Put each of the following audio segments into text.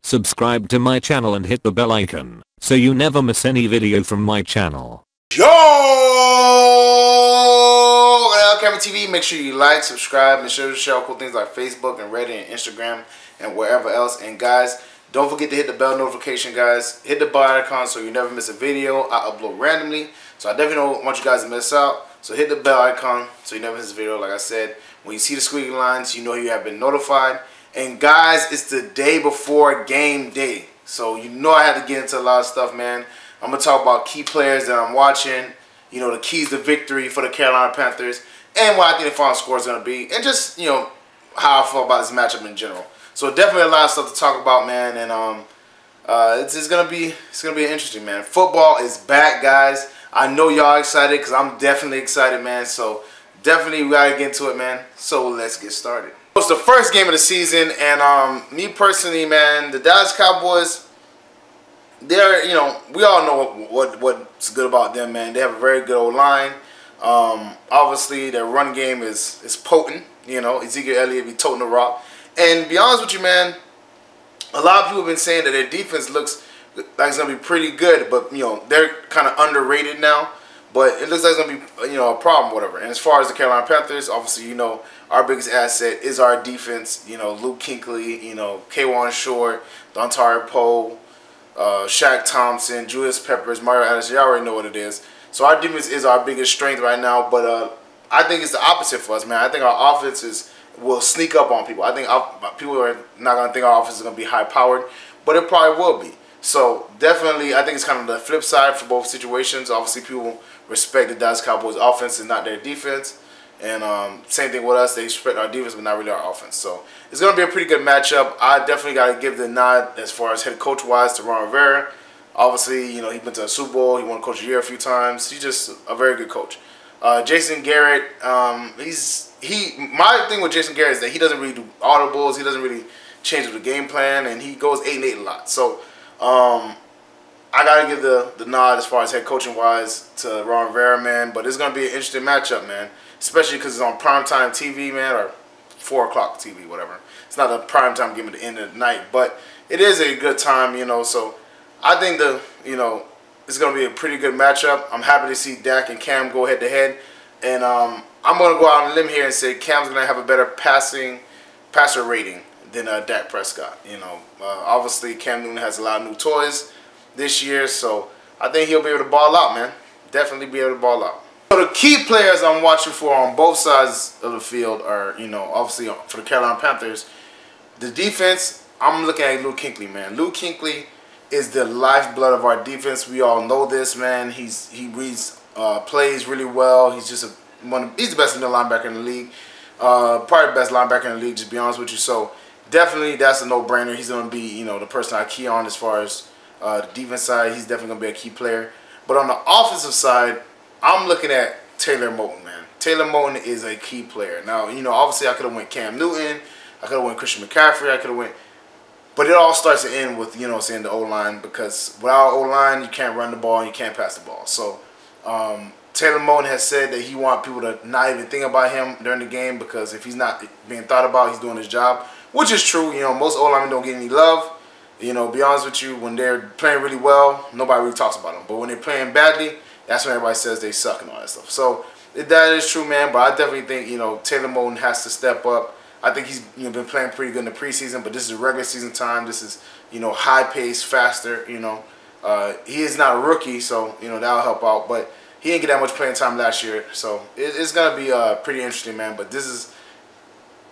Subscribe to my channel and hit the bell icon so you never miss any video from my channel. Yo! LCameraTV, make sure you like, subscribe, and share cool things like Facebook and Reddit and Instagram and wherever else. And guys, don't forget to hit the bell notification, guys. Hit the bell icon so you never miss a video. I upload randomly, so I definitely don't want you guys to miss out. So hit the bell icon so you never miss a video. Like I said, when you see the squiggly lines, you know you have been notified. And guys, it's the day before game day, so you know I had to get into a lot of stuff, man. I'm going to talk about key players that I'm watching, you know, the keys to victory for the Carolina Panthers, and what I think the final score is going to be, and just, you know, how I feel about this matchup in general. So definitely a lot of stuff to talk about, man, and it's going to be interesting, man. Football is back, guys. I know y'all excited because I'm definitely excited, man. So definitely we got to get into it, man. So let's get started. It's the first game of the season, and me personally, man, the Dallas Cowboys, they're, you know, we all know what's good about them, man. They have a very good O-line. Obviously, their run game is potent. You know, Ezekiel Elliott be toting the rock. And to be honest with you, man, a lot of people have been saying that their defense looks like it's going to be pretty good, but, you know, they're kind of underrated now. But it looks like it's going to be, you know, a problem, whatever. And as far as the Carolina Panthers, obviously, you know, our biggest asset is our defense. You know, Luke Kuechly, you know, K1 Short, Dontari Poe, Shaq Thompson, Julius Peppers, Mario Addison. You already know what it is. So our defense is our biggest strength right now. But I think it's the opposite for us, man. I think our offense will sneak up on people. I think people are not going to think our offense is going to be high-powered, but it probably will be. So definitely, I think it's kind of the flip side for both situations. Obviously, people respect the Dallas Cowboys offense and not their defense. And same thing with us. They respect our defense, but not really our offense. So it's going to be a pretty good matchup. I definitely got to give the nod as far as head coach-wise to Ron Rivera. Obviously, you know, he went to a Super Bowl. He won Coach of the Year a few times. He's just a very good coach. Jason Garrett, my thing with Jason Garrett is that he doesn't really do audibles. He doesn't really change the game plan, and he goes 8-8 a lot. So I got to give the nod as far as head coaching-wise to Ron Rivera, man. But it's going to be an interesting matchup, man. Especially because it's on primetime TV, man, or 4 o'clock TV, whatever. It's not a primetime game at the end of the night, but it is a good time, you know. So I think you know, it's going to be a pretty good matchup. I'm happy to see Dak and Cam go head-to-head. And I'm going to go out on a limb here and say Cam's going to have a better passer rating than Dak Prescott. You know, obviously Cam Newton has a lot of new toys this year, so I think he'll be able to ball out, man. Definitely be able to ball out. So the key players I'm watching for on both sides of the field are, you know, obviously for the Carolina Panthers, the defense, I'm looking at Luke Kuechly, man. Luke Kuechly is the lifeblood of our defense. We all know this, man. He reads plays really well. He's just he's the best middle linebacker in the league. Probably the best linebacker in the league, just to be honest with you. So definitely that's a no-brainer. He's going to be, you know, the person I key on as far as the defense side. He's definitely going to be a key player. But on the offensive side, I'm looking at Taylor Moton, man. Taylor Moton is a key player. Now, you know, obviously I could have went Cam Newton. I could have went Christian McCaffrey. I could have went. But it all starts to end with, you know, saying the O-line, because without O-line, you can't run the ball and you can't pass the ball. So Taylor Moton has said that he wants people to not even think about him during the game, because if he's not being thought about, he's doing his job, which is true. You know, most O-linemen don't get any love. You know, be honest with you, when they're playing really well, nobody really talks about them. But when they're playing badly, that's when everybody says they suck and all that stuff. So that is true, man. But I definitely think, you know, Taylor Moton has to step up. I think he's, you know, been playing pretty good in the preseason, but this is regular season time. This is, you know, high pace, faster. You know, he is not a rookie, so, you know, that'll help out. But he didn't get that much playing time last year, so it's gonna be pretty interesting, man. But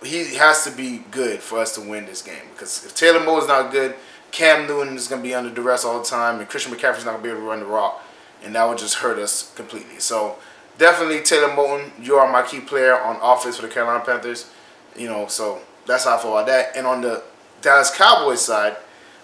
he has to be good for us to win this game, because if Taylor Moton is not good, Cam Newton is gonna be under duress all the time, and Christian McCaffrey's not gonna be able to run the rock. And that would just hurt us completely. So definitely Taylor Moton, you are my key player on offense for the Carolina Panthers. You know, so that's how I feel about that. And on the Dallas Cowboys side,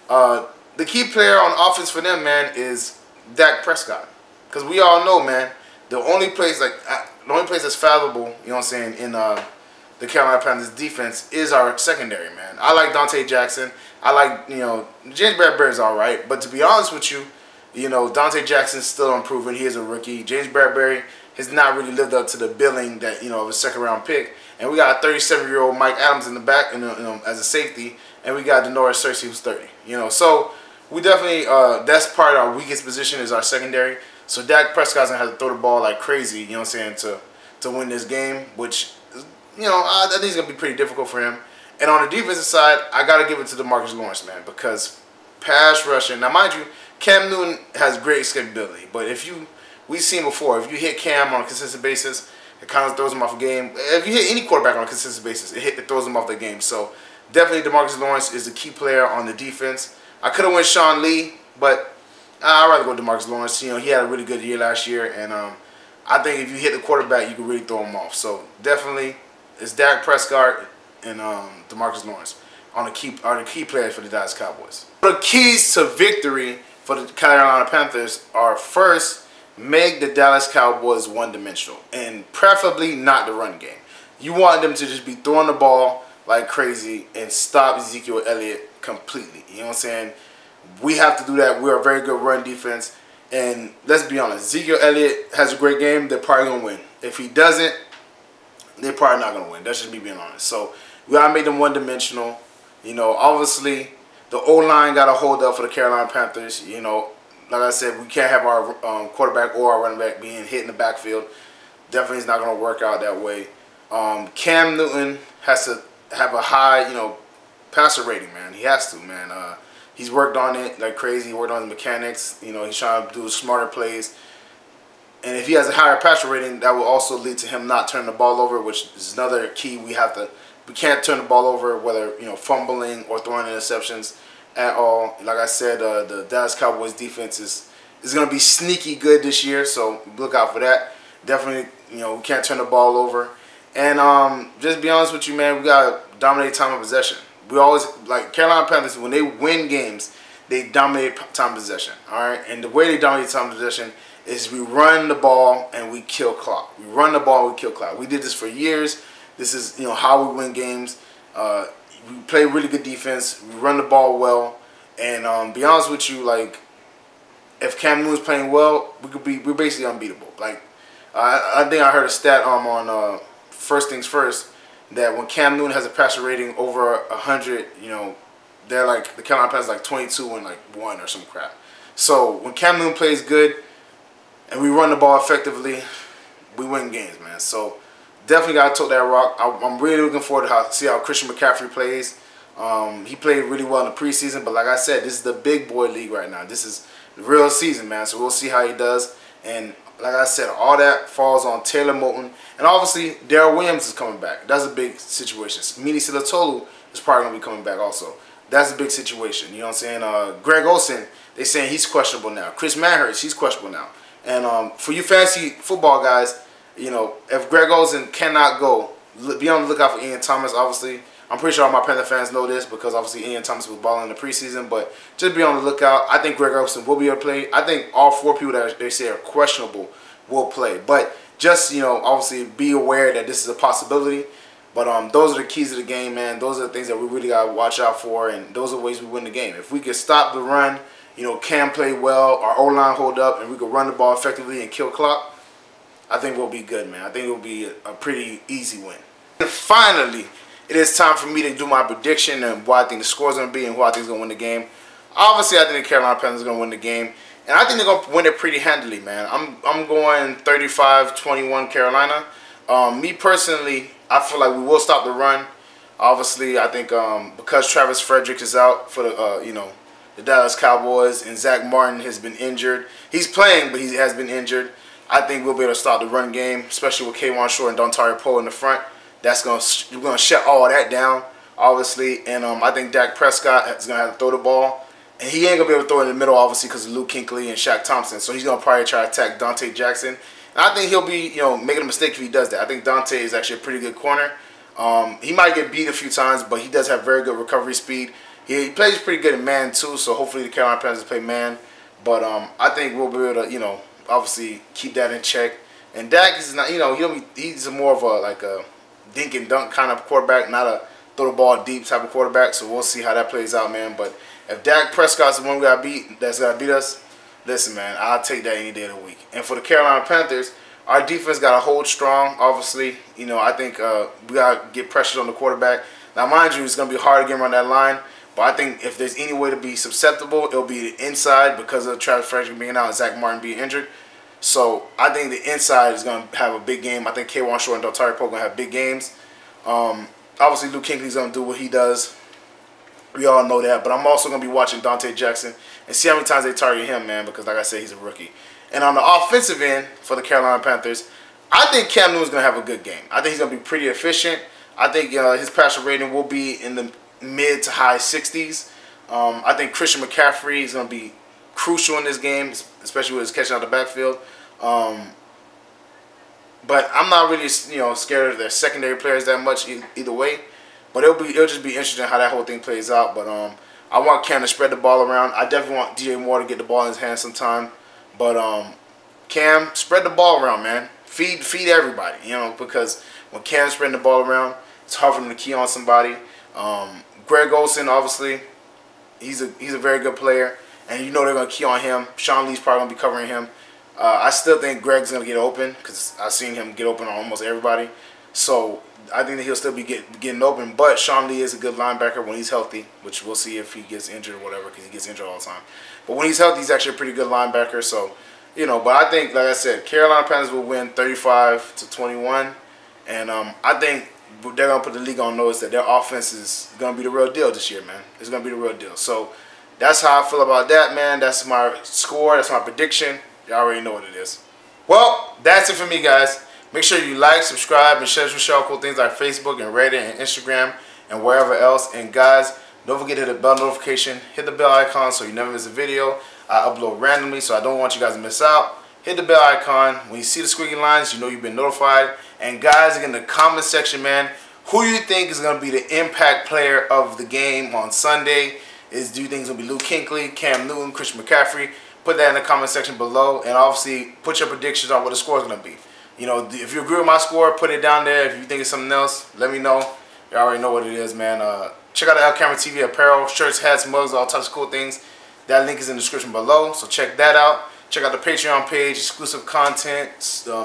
the key player on offense for them, man, is Dak Prescott. Because we all know, man, the only place that's fathomable, you know what I'm saying, in the Carolina Panthers defense is our secondary, man. I like Dante Jackson. I like, you know, James Bradbury's all right. But to be honest with you, you know, Dante Jackson's still improving. He is a rookie. James Bradbury has not really lived up to the billing that, of a second-round pick. And we got a 37-year-old Mike Adams in the back, as a safety, and we got Denoris Cersei, who's 30. So we definitely that's part of our weakest position is our secondary. So Dak Prescott's gonna have to throw the ball like crazy, to win this game, which I think it's gonna be pretty difficult for him. And on the defensive side, I gotta give it to DeMarcus Lawrence, man, because pass rushing. Now, mind you, Cam Newton has great escapability, but we've seen before, if you hit Cam on a consistent basis, it kind of throws him off a game. If you hit any quarterback on a consistent basis, it throws him off the game. So definitely DeMarcus Lawrence is the key player on the defense. I could have went Sean Lee, but I'd rather go DeMarcus Lawrence. He had a really good year last year, and I think if you hit the quarterback, you can really throw him off. So definitely it's Dak Prescott and DeMarcus Lawrence are the key players for the Dallas Cowboys. The keys to victory for the Carolina Panthers are, first, make the Dallas Cowboys one-dimensional, and preferably not the run game. You want them to just be throwing the ball like crazy and stop Ezekiel Elliott completely. You know what I'm saying? We have to do that. We're a very good run defense, and let's be honest, Ezekiel Elliott has a great game, they're probably going to win. If he doesn't, they're probably not going to win. That's just me being honest. So we got to make them one-dimensional. Obviously, the O-line got to hold up for the Carolina Panthers. Like I said, we can't have our quarterback or our running back being hit in the backfield. Definitely is not going to work out that way. Cam Newton has to have a high, passer rating, man. He has to, man. He's worked on it like crazy. He worked on his mechanics. He's trying to do smarter plays. And if he has a higher passer rating, that will also lead to him not turning the ball over, which is another key. We can't turn the ball over, whether fumbling or throwing interceptions at all. Like I said, the Dallas Cowboys defense is going to be sneaky good this year, so look out for that. Definitely, we can't turn the ball over. And just be honest with you, man, we got to dominate time of possession. We always, like Carolina Panthers, when they win games, they dominate time of possession, all right? And the way they dominate time of possession is we run the ball and we kill clock. We run the ball and we kill clock. We did this for years. This is, how we win games. We play really good defense. We run the ball well, and be honest with you, like if Cam Newton's playing well, we're basically unbeatable. Like I think I heard a stat on First Things First that when Cam Newton has a passer rating over 100, they're like the Carolina Panthers like 22 and like 1 or some crap. So when Cam Newton plays good and we run the ball effectively, we win games, man. So definitely got to tote that rock. I'm really looking forward to see how Christian McCaffrey plays. He played really well in the preseason, but like I said, this is the big boy league right now. This is the real season, man. So we'll see how he does. And like I said, all that falls on Taylor Moton. And obviously, Darrell Williams is coming back. That's a big situation. Mini Silatolu is probably going to be coming back also. That's a big situation. You know what I'm saying? Greg Olsen, they're saying he's questionable now. Chris Manhurst, he's questionable now. And for you fantasy football guys, if Greg Olsen cannot go, be on the lookout for Ian Thomas, obviously. I'm pretty sure all my Panther fans know this because obviously Ian Thomas was balling in the preseason, but just be on the lookout. I think Greg Olsen will be able to play. I think all 4 people that they say are questionable will play. But just, obviously be aware that this is a possibility. But those are the keys of the game, man. Those are the things that we really got to watch out for, and those are the ways we win the game. If we could stop the run, Cam play well, our O-line hold up, and we could run the ball effectively and kill clock, I think we'll be good, man. I think it will be a pretty easy win. And finally, it is time for me to do my prediction and what I think the score is going to be and who I think is going to win the game. Obviously, I think the Carolina Panthers are going to win the game. And I think they're going to win it pretty handily, man. I'm going 35-21 Carolina. Me personally, I feel like we will stop the run. Obviously, I think because Travis Frederick is out for the Dallas Cowboys and Zach Martin has been injured. He's playing, but he has been injured. I think we'll be able to stop the run game, especially with K'Wan Short and Dontari Poe in the front. We're gonna shut all that down, obviously. And I think Dak Prescott is gonna have to throw the ball, and he ain't gonna be able to throw it in the middle, obviously, because of Luke Kuechly and Shaq Thompson. So he's gonna probably try to attack Dante Jackson. And I think he'll be, making a mistake if he does that. I think Dante is actually a pretty good corner. He might get beat a few times, but he does have very good recovery speed. He plays pretty good in man too, so hopefully the Carolina Panthers play man. But I think we'll be able to, obviously keep that in check. And Dak is not, he's more of a dink and dunk kind of quarterback, not a throw the ball deep type of quarterback. So we'll see how that plays out, man. But if Dak Prescott's the one that's got to beat us, listen, man, I'll take that any day of the week. And for the Carolina Panthers, Our defense got to hold strong, obviously. You know, I think we got to get pressure on the quarterback. Now, mind you, it's going to be hard to get him on that line. But I think if there's any way to be susceptible, it'll be the inside because of Travis Frederick being out and Zach Martin being injured. So I think the inside is going to have a big game. I think K1 Short and Daltari Pope are going to have big games. Obviously, Luke Kuechly's going to do what he does. We all know that. But I'm also going to be watching Dante Jackson and see how many times they target him, man, because like I said, he's a rookie. And on the offensive end for the Carolina Panthers, I think Cam Newton's going to have a good game. I think he's going to be pretty efficient. I think his passer rating will be in the mid to high 60s. I think Christian McCaffrey is going to be crucial in this game, especially with his catching out the backfield. But I'm not really, scared of their secondary players that much either way. But it'll just be interesting how that whole thing plays out. But I want Cam to spread the ball around. I definitely want DJ Moore to get the ball in his hands sometime. But Cam, spread the ball around, man. Feed everybody, because when Cam's spreading the ball around, it's hard for him to key on somebody. Greg Olsen, obviously, he's a very good player, and they're going to key on him. Sean Lee's probably going to be covering him. I still think Greg's going to get open because I've seen him get open on almost everybody. So I think that he'll still be getting open. But Sean Lee is a good linebacker when he's healthy, which we'll see if he gets injured or whatever because he gets injured all the time. But when he's healthy, he's actually a pretty good linebacker. So, but I think, like I said, Carolina Panthers will win 35-21. And I think they're going to put the league on notice that their offense is going to be the real deal this year, man. It's going to be the real deal. So that's how I feel about that, man. That's my score. That's my prediction. Y'all already know what it is. Well, that's it for me, guys. Make sure you like, subscribe, and share some cool things like Facebook and Reddit and Instagram and wherever else. And guys, don't forget to hit the bell notification. Hit the bell icon so you never miss a video. I upload randomly, so I don't want you guys to miss out. Hit the bell icon. When you see the squiggly lines, you know you've been notified. And guys, in the comment section, man, who you think is going to be the impact player of the game on Sunday? Do you think it's going to be Luke Kuechly, Cam Newton, Christian McCaffrey? Put that in the comment section below. And obviously, put your predictions on what the score is going to be. If you agree with my score, put it down there. If you think it's something else, let me know. You already know what it is, man. Check out the LCameraTV apparel, shirts, hats, mugs, all types of cool things. That link is in the description below, so check that out. Check out the Patreon page, exclusive content,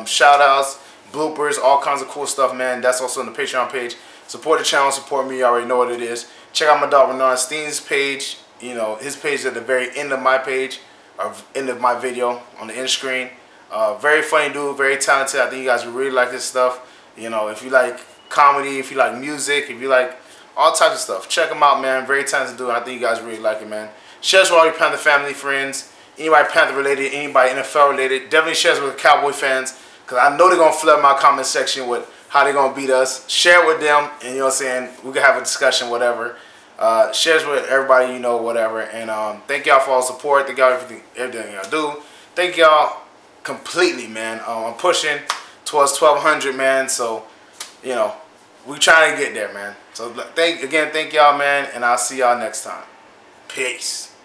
shout-outs, bloopers, all kinds of cool stuff, man. That's also on the Patreon page. Support the channel, support me. You already know what it is. Check out my dog Renan Estime's page. His page is at the very end of my page, or end of my video on the end screen. Very funny dude, very talented. I think you guys will really like his stuff. If you like comedy, if you like music, if you like all types of stuff, check him out, man. Very talented dude. I think you guys really like it, man. Share this with all your Panther family, friends, anybody Panther related, anybody NFL related. Definitely share this with the Cowboy fans because I know they're going to flood my comment section with how they're going to beat us. Share it with them, and you know what I'm saying, we can have a discussion, whatever. Share this with everybody, whatever. And thank y'all for all the support. Thank y'all for everything y'all do. Thank y'all completely, man. I'm pushing towards 1,200, man. So, we trying to get there, man. So, thank y'all, man, and I'll see y'all next time. Peace.